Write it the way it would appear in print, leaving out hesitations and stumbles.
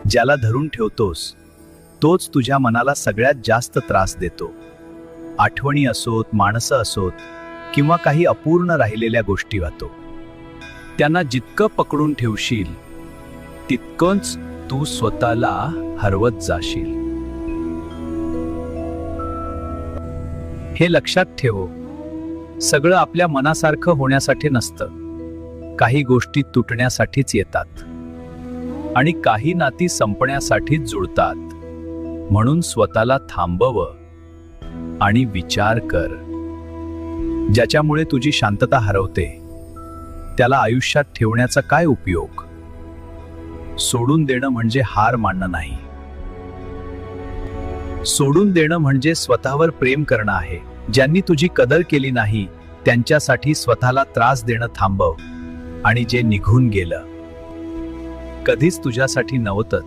ज्याला धरून ठेवतोस तोच तुझ्या मनाला सगळ्यात जास्त त्रास देतो. आठवणी असोत, माणसं असोत किंवा काही अपूर्ण राहिलेल्या गोष्टी वाहतो, त्यांना जितकं पकडून ठेवशील तितकंच तू स्वतःला हरवत जाशील. हे लक्षात ठेव, सगळं आपल्या मनासारखं होण्यासाठी नसतं. काही गोष्टी तुटण्यासाठीच येतात आणि काही नाती संपण्यासाठीच जुळतात. म्हणून स्वतःला थांबव आणि विचार कर. ज्याच्यामुळे तुझी शांतता हरवते त्याला आयुष्यात ठेवण्याचा काय उपयोग? सोडून देणं म्हणजे हार मानणं नाही. सोडून देणं म्हणजे स्वतःवर प्रेम करणं आहे. ज्यांनी तुझी कदर केली नाही त्यांच्यासाठी स्वतःला त्रास देणं थांबव. आणि जे निघून गेलं कधीच तुझ्यासाठी नव्हतं